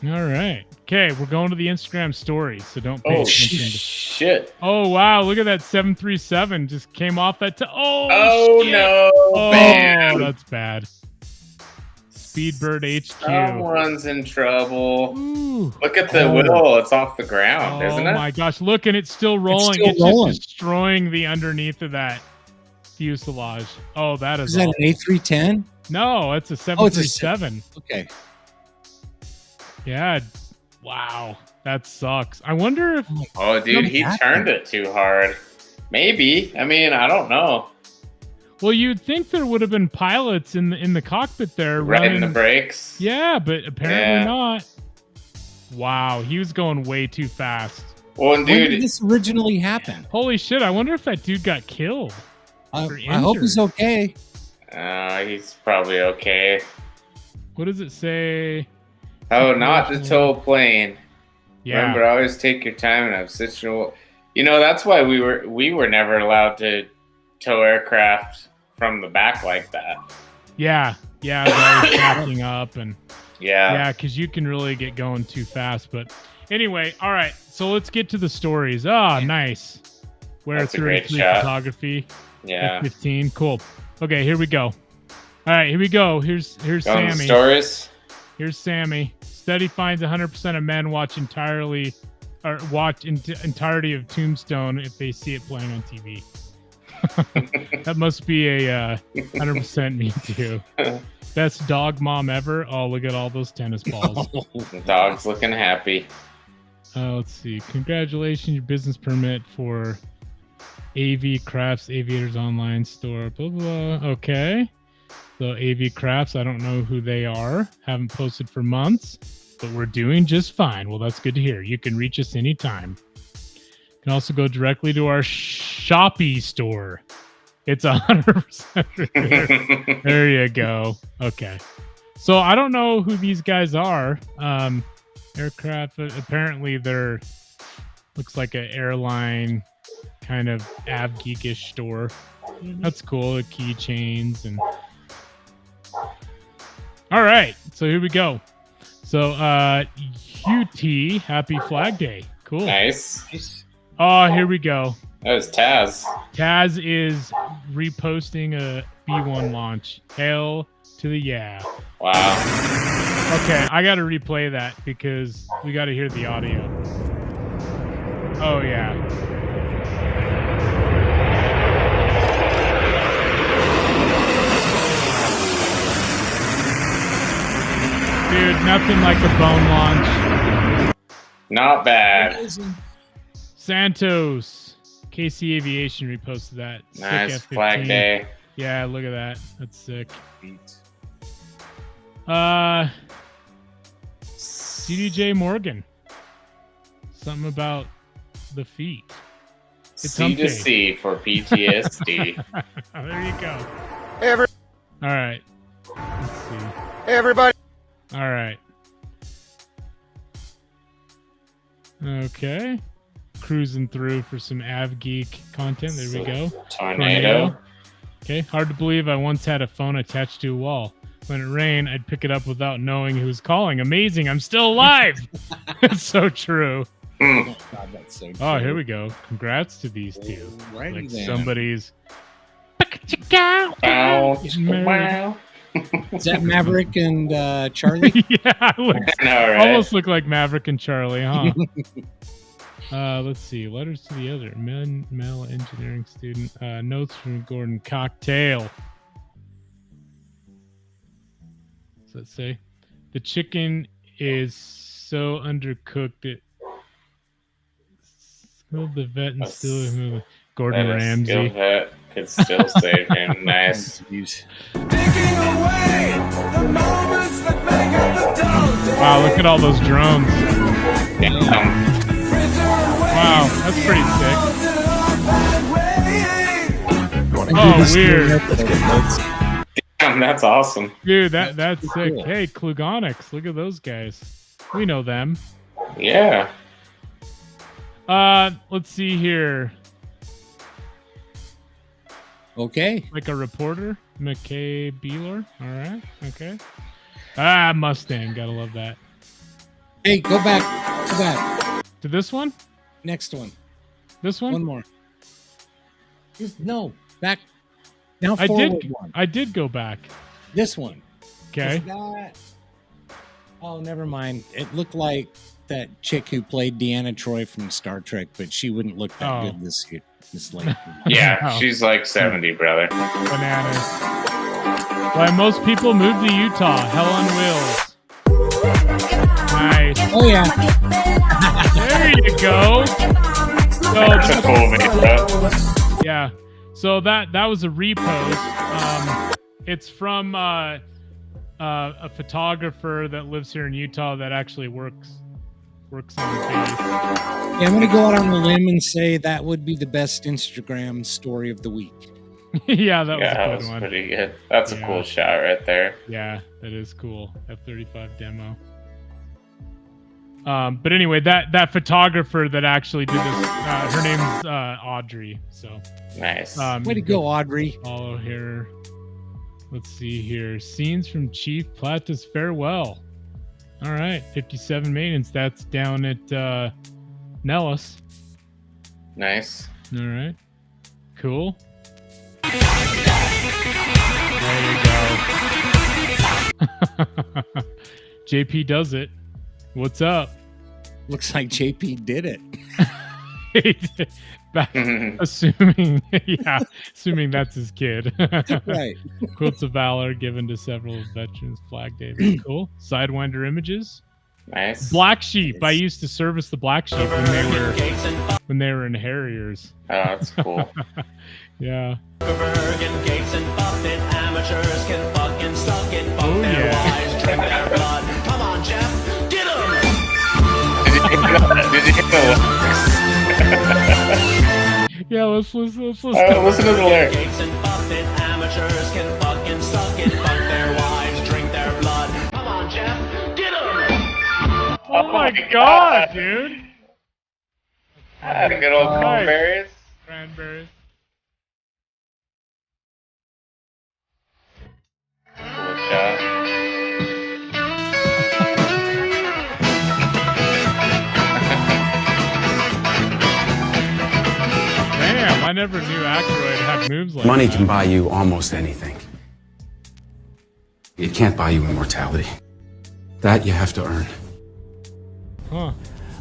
S5: All right. Okay, we're going to the Instagram story, so don't pay attention.
S6: Shit.
S5: Oh, wow. Look at that 737 just came off that.
S6: Oh,
S5: shit.
S6: No.
S5: Oh,
S6: man.
S5: That's bad. Speedbird HQ.
S6: Someone's in trouble.
S5: Ooh.
S6: Look at the wheel. It's off the ground, isn't it?
S5: Oh, my gosh. Look, and it's still rolling. It's just destroying the underneath of that fuselage. Oh, that is
S4: that an A310?
S5: No, it's a 737.
S4: Okay.
S5: Yeah. Wow. That sucks. I wonder if...
S6: Oh, dude, he turned it too hard. Maybe. I mean, I don't know.
S5: Well, you'd think there would have been pilots in the cockpit there
S6: running the brakes.
S5: Yeah, but apparently not. Wow, he was going way too fast.
S6: Well, dude,
S4: when did this originally happen?
S5: Holy shit! I wonder if that dude got killed.
S4: I hope he's okay.
S6: He's probably okay.
S5: What does it say?
S6: Oh, not the tow plane.
S5: Yeah.
S6: Remember, always take your time and have situational. That's why we were never allowed to tow aircraft from the back like that.
S5: Yeah, I was always backing up and
S6: yeah,
S5: because you can really get going too fast. But anyway, all right. So let's get to the stories. Nice. Where 33 photography.
S6: Yeah.
S5: F-15. Cool. Okay, here we go. All right, here we go. Here's Sammy.
S6: Stories.
S5: Here's Sammy. Study finds 100% of men watch entirety of Tombstone if they see it playing on TV. That must be a 100% me too. Best dog mom ever. Oh, look at all those tennis balls.
S6: The dog's looking happy.
S5: Let's see. Congratulations, your business permit for AV Crafts Aviators online store. Blah, blah, blah. Okay. So AV Crafts, I don't know who they are. Haven't posted for months, but we're doing just fine. Well, that's good to hear. You can reach us anytime. You can also go directly to our Shopee store. It's 100% there you go. Okay. So I don't know who these guys are. Aircraft, apparently they're, looks like an airline kind of AVGEEK-ish store. That's cool. The keychains and... All right. So here we go. So UT, Happy Flag Day. Cool.
S6: Nice.
S5: Oh, here we go.
S6: That was Taz.
S5: Taz is reposting a B1 launch. Hail to the yeah.
S6: Wow.
S5: Okay, I got to replay that because we got to hear the audio. Oh, yeah. Dude, nothing like a bone launch.
S6: Not bad.
S5: Santos. KC Aviation reposted that.
S6: Nice
S5: sick
S6: Flag Day.
S5: Yeah, look at that. That's sick. CDJ Morgan. Something about the feet. It's
S6: C to C for PTSD.
S5: There you go. All right. Let's see.
S9: Everybody.
S5: All right. Okay. Cruising through for some AVGEEK content. There we go.
S6: Tornado.
S5: Okay. Hard to believe I once had a phone attached to a wall. When it rained, I'd pick it up without knowing who was calling. Amazing. I'm still alive. It's so true.
S4: Oh, God, that's so true.
S5: Oh, here we go. Congrats to these two.
S4: Right
S5: like
S4: then.
S5: somebody's.
S6: Wow.
S4: Is that Maverick and Charlie?
S5: Yeah, looks,
S6: right?
S5: Almost look like Maverick and Charlie, huh? Let's see. Letters to the other. Male engineering student. Notes from Gordon Cocktail. What's that say? The chicken is so undercooked it killed the vet and still Gordon Ramsay.
S6: Vet could still save him. Nice.
S5: Wow, look at all those drones.
S6: Damn.
S5: Wow, that's pretty sick. Oh, weird.
S6: Damn, that's awesome.
S5: Dude, that's sick. Cool. Hey, Klugonics, look at those guys. We know them.
S6: Yeah.
S5: Let's see here.
S4: Okay.
S5: Like a reporter, McKay Beeler. All right. Okay. Mustang. Gotta love that.
S4: Hey, go back. Go back.
S5: To this one?
S4: Next one.
S5: This one?
S4: One more. No. Back. Now forward one.
S5: I did go back.
S4: This one.
S5: Okay.
S4: Oh, never mind. It looked like that chick who played Deanna Troi from Star Trek, but she wouldn't look that good this late.
S6: Yeah, she's like 70, brother.
S5: Bananas. Why most people move to Utah. Hell on wheels. Nice.
S4: Oh, yeah.
S5: There you go.
S6: That's a cool video.
S5: Yeah. So that was a repost. It's from a photographer that lives here in Utah that actually works on base.
S4: Yeah, I'm going to go out on a limb and say that would be the best Instagram story of the week.
S5: Yeah, that was a
S6: that
S5: good
S6: was
S5: one.
S6: pretty good. That's a cool shot right there.
S5: Yeah, that is cool. F-35 demo. But anyway, that photographer that actually did this, her name's Audrey. So
S6: nice.
S4: Way to go, Audrey.
S5: Follow here. Let's see here. Scenes from Chief Plata's Farewell. All right, 57 maintenance. That's down at Nellis.
S6: Nice.
S5: All right. Cool. There you go. JP does it. What's up?
S4: Looks like JP did it.
S5: assuming that's his kid.
S4: Right.
S5: Quotes of valor given to several veterans. Flag Day. Very cool. Sidewinder images.
S6: Nice.
S5: Black Sheep. I used to service the Black Sheep when they were in Harriers.
S6: Oh, that's cool.
S5: Yeah.
S9: Oh
S5: yeah.
S9: Come on, Jeff. Get him.
S6: Did you get the lyrics?
S5: Yeah, let's listen.
S6: Listen to the lyrics.
S9: Amateurs can fucking suck it, fuck their wives, drink their blood. Come on, Jeff. Get him.
S5: Oh my god, dude.
S6: Good old cranberries.
S5: Cranberries.
S6: Cool shot.
S5: Damn, I never knew Aykroyd had moves like
S10: Money
S5: that.
S10: can buy you almost anything. It can't buy you immortality. That you have to earn.
S5: Huh.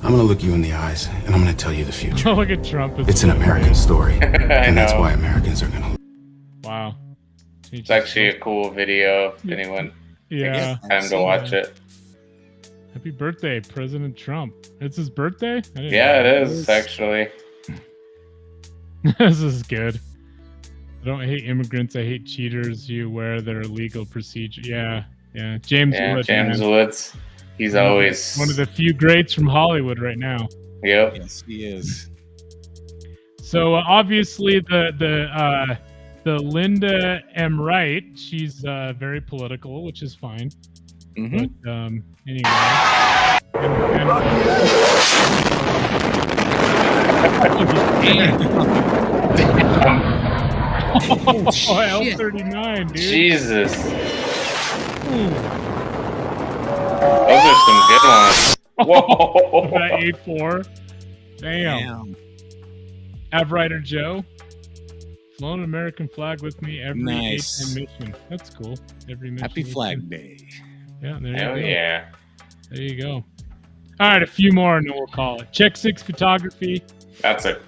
S10: I'm gonna look you in the eyes, and I'm gonna tell you the future.
S5: Look at Trump.
S10: It's an American story, and that's
S6: know.
S10: why Americans are gonna.
S5: Wow.
S6: It's actually a cool video if anyone
S5: Yeah.
S6: takes time to watch it.
S5: Happy birthday, President Trump. It's his birthday? I didn't
S6: Yeah,
S5: know.
S6: it is actually.
S5: This is good. I don't hate immigrants. I hate cheaters. You wear their legal procedure. Yeah. James Woods.
S6: James Woods. He's always
S5: one of the few greats from Hollywood right now.
S6: Yep.
S4: Yes, he is.
S5: So obviously the Linda M. Wright, she's very political, which is fine.
S4: Mm-hmm.
S5: But anyway. Oh, L39, dude.
S6: Jesus. Those are some good ones. Whoa.
S5: That 8-4. Damn. Avrider Joe. Flown an American flag with me every
S4: Nice.
S5: mission. That's cool. Every mission.
S4: Happy Flag Day.
S5: Yeah, there
S6: Hell
S5: you go.
S6: yeah.
S5: There you go. All right, a few more and then we'll call it. Check 6 photography.
S6: That's a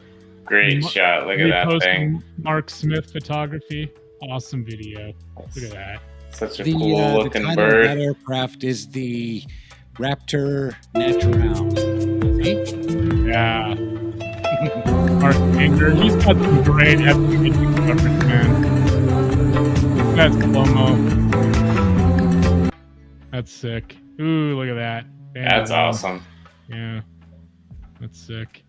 S6: great shot. Look at that thing.
S5: Mark Smith photography. Awesome video. Look at that.
S6: Such a
S4: The
S6: cool looking
S4: title
S6: bird.
S4: of that aircraft is the Raptor Natural. See?
S5: Yeah. Mark Anger. He's got some great epic coverage, man. That's slow-mo. That's sick. Ooh, look at that. Damn.
S6: That's awesome.
S5: Yeah. That's sick.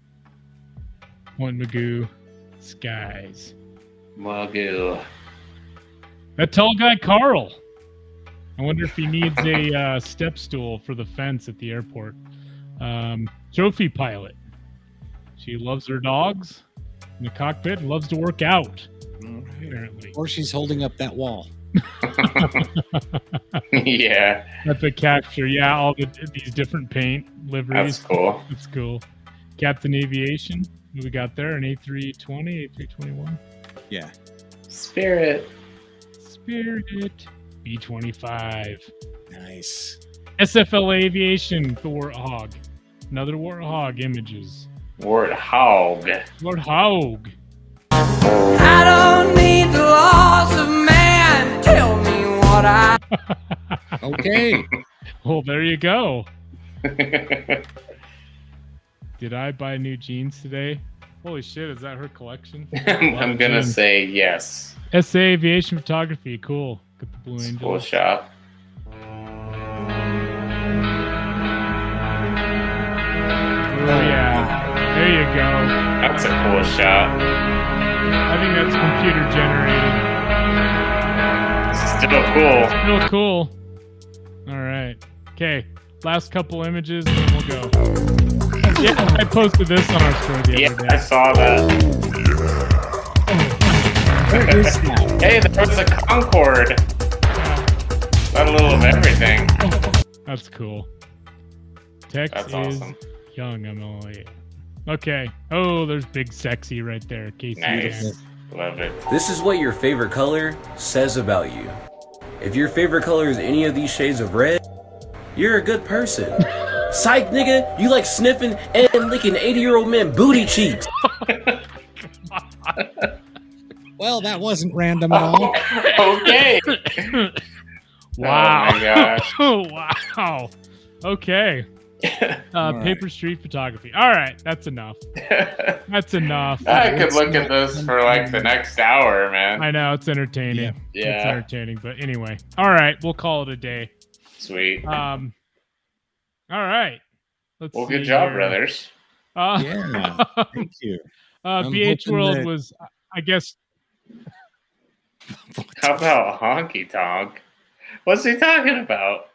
S5: Point Magoo. Skies.
S6: Magoo.
S5: That tall guy, Carl. I wonder if he needs a step stool for the fence at the airport. Trophy pilot. She loves her dogs in the cockpit and loves to work out. Apparently.
S4: Or she's holding up that wall.
S6: Yeah.
S5: Epic capture. Yeah, all these different paint liveries.
S6: That's cool.
S5: That's cool. Captain Aviation. What we got there? An A320, A321.
S4: Yeah.
S6: Spirit.
S5: B-25.
S4: Nice.
S5: SFL Aviation. The Warthog. Another Warthog images.
S6: Warthog.
S5: Warthog.
S9: I don't need the laws of man. Tell me what I.
S4: Okay.
S5: Well, there you go. Did I buy new jeans today? Holy shit, is that her collection?
S6: I'm gonna say yes.
S5: SA Aviation Photography, cool. Got the Blue Angel.
S6: Cool shot.
S5: Oh yeah. There you go.
S6: That's a cool shot.
S5: I think that's computer generated.
S6: Still cool.
S5: Still cool. All right. Okay. Last couple images, and then we'll go. Yeah, I posted this on our story the other day.
S6: I saw that.
S4: Where is that?
S6: Hey, there was a Concorde. Got a little of everything.
S5: That's cool. Text
S6: That's
S5: is
S6: awesome.
S5: young, Emily. Okay. Oh, there's big sexy right there. Casey.
S6: Nice. Love it.
S11: This is what your favorite color says about you. If your favorite color is any of these shades of red, you're a good person. Psych, nigga, you like sniffing and licking 80-year-old men booty cheeks.
S4: Well, that wasn't random at all.
S6: Okay.
S5: Wow.
S6: Oh my gosh.
S5: Wow. Okay. Paper Street Photography. All right, that's enough. That's enough.
S6: I could look at this for like the next hour, man.
S5: I know, it's entertaining.
S6: Yeah.
S5: It's entertaining, but anyway. All right, we'll call it a day.
S6: Sweet.
S5: All right. Let's
S6: Well,
S5: see
S6: good job,
S5: here.
S6: brothers.
S4: Yeah, thank you.
S5: BH
S4: hoping
S5: World
S4: that-
S5: was, I guess.
S6: How about honky tonk? What's he talking about?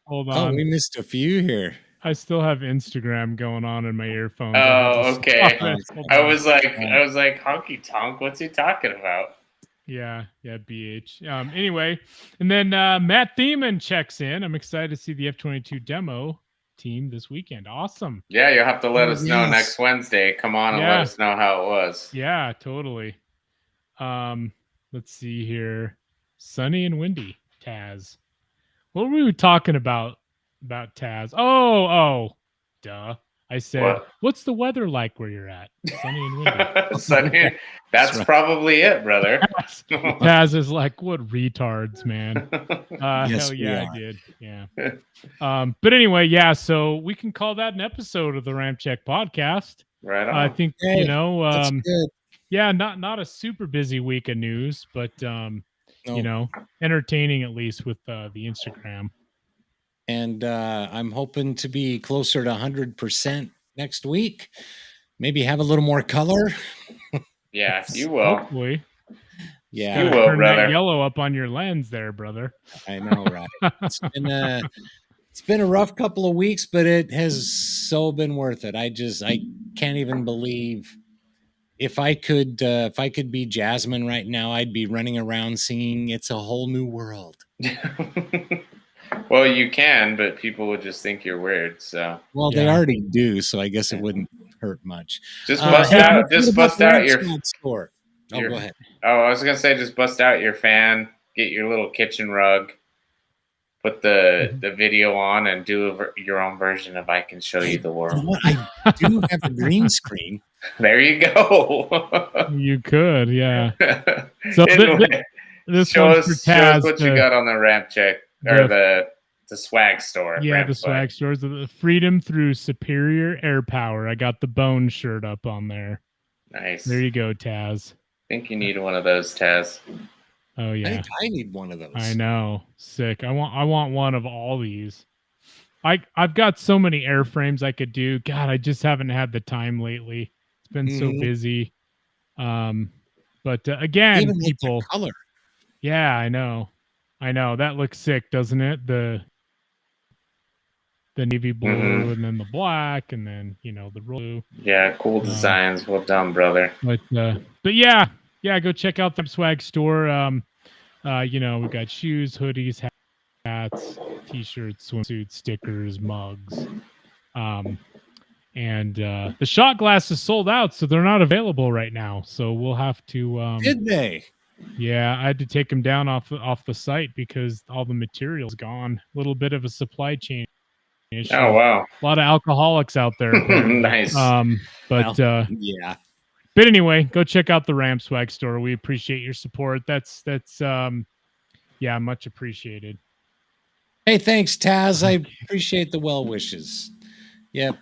S5: Hold
S4: Oh,
S5: on.
S4: we missed a few here.
S5: I still have Instagram going on in my earphones.
S6: Oh, okay.
S5: Hold
S6: I
S5: on.
S6: was like, honky tonk. What's he talking about?
S5: Yeah, BH. Anyway, and then Matt Thiemann checks in. I'm excited to see the F-22 demo team this weekend. Awesome.
S6: Yeah, you'll have to let
S4: Oh,
S6: us know
S4: yes.
S6: next Wednesday. Come on and
S5: Yeah.
S6: let us know how it was.
S5: Yeah, totally. Let's see here. Sunny and windy, Taz. What were we talking about Taz? Oh, duh. I said,
S6: What?
S5: what's the weather like where you're at? Sunny and windy.
S6: Sunny, that's
S4: right.
S6: probably it, brother.
S5: Taz is like, what retards, man.
S4: Yes,
S5: Hell
S4: we
S5: yeah,
S4: are.
S5: I did. Yeah. But anyway, yeah, so we can call that an episode of the RampCheck podcast.
S6: Right on.
S5: I think,
S4: Hey, That's
S5: um,
S4: good.
S5: yeah, not a super busy week of news, but
S4: No.
S5: entertaining at least with the Instagram.
S4: And I'm hoping to be closer to 100% next week. Maybe have a little more color.
S6: Yeah, you will.
S5: Hopefully.
S4: Yeah,
S6: You will,
S5: Turn
S6: brother.
S5: that yellow up on your lens there, brother.
S4: I know, right? It's been a rough couple of weeks, but it has so been worth it. I can't even believe if I could be Jasmine right now, I'd be running around singing "It's a Whole New World."
S6: Well, you can, but people would just think you're weird. So
S4: Well, they already do, so I guess it wouldn't hurt much.
S6: just bust out. Just bust out your.
S4: store. Oh,
S6: your-
S4: go ahead.
S6: Oh, I was gonna say, just bust out your fan, get your little kitchen rug, put the video on, and do your own version of "I Can Show You the
S4: You know
S6: World."
S4: what? I do have a green screen.
S6: There you go.
S5: You could, yeah. So
S6: Anyway,
S5: this
S6: show
S5: one's
S6: us,
S5: for
S6: show
S5: Taz.
S6: us what you got on the RampCheck or the swag store.
S5: Yeah,
S6: Ramp
S5: the swag stores. The freedom through superior air power. I got the bone shirt up on there.
S6: Nice.
S5: There you go, Taz.
S6: I think you need one of those, Taz.
S5: Oh
S4: I
S5: yeah,
S4: think I need one of those.
S5: I know. Sick. I want one of all these. I've got so many airframes I could do. God, I just haven't had the time lately. It's been so busy. But again,
S4: Even like the
S5: people.
S4: color.
S5: Yeah, I know. That looks sick, doesn't it? The navy blue and then the black and then the blue.
S6: Yeah, cool designs. Well done, brother.
S5: But yeah, go check out the swag store. We got shoes, hoodies, hats, t-shirts, swimsuits, stickers, mugs. And the shot glass is sold out, so they're not available right now. So we'll have to
S4: Did they?
S5: Yeah, I had to take them down off the site because all the material's gone. A little bit of a supply chain issue.
S6: Oh wow.
S5: A lot of alcoholics out there.
S6: Nice.
S5: But
S4: yeah.
S5: But anyway, go check out the Ramp Swag store. We appreciate your support. That's much appreciated.
S4: Hey, thanks, Taz. I appreciate the well wishes. Yep.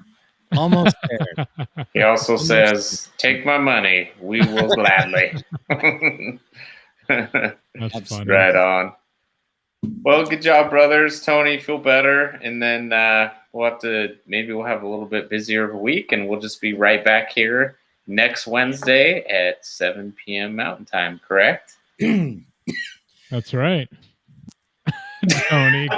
S4: Almost there.
S6: He also says, "Take my money. We will gladly."
S5: That's funny.
S6: Right on. Well, good job, brothers. Tony, feel better, and then maybe we'll have a little bit busier of a week, and we'll just be right back here next Wednesday at 7 p.m. Mountain Time, correct?
S5: That's right. Tony.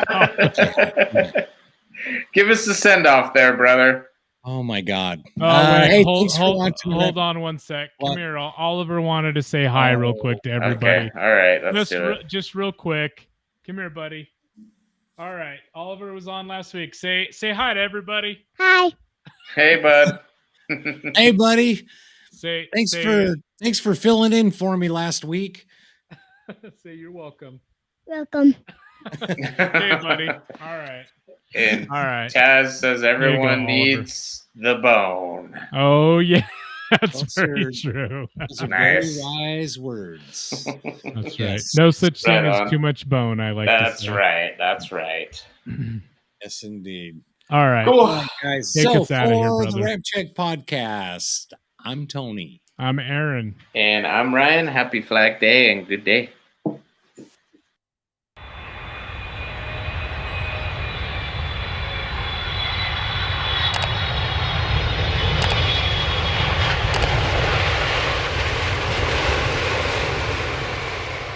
S6: Give us the send-off there, brother.
S4: Oh, my God.
S5: Hey, hold on one sec. Come here. Oliver wanted to say hi real quick to everybody.
S6: Okay. All right. Let's do it.
S5: Just real quick. Come here, buddy. All right. Oliver was on last week. Say hi to everybody.
S12: Hi.
S6: Hey, bud.
S4: Hey, buddy.
S5: Thanks
S4: for filling in for me last week.
S5: Say you're welcome.
S12: Welcome.
S5: Hey, buddy. All right.
S6: And
S5: all right.
S6: Taz says everyone needs the bone.
S5: Oh, yeah. That's very true.
S4: Those are very wise words.
S5: That's right. No such thing as too much bone, I like to say.
S6: That's right.
S4: Yes, indeed.
S5: All right.
S6: Cool.
S4: All right, guys.
S5: Take us out of here,
S4: for
S5: brother.
S4: the RampCheck Podcast, I'm Tony.
S5: I'm Aaron.
S6: And I'm Ryan. Happy Flag Day and good day.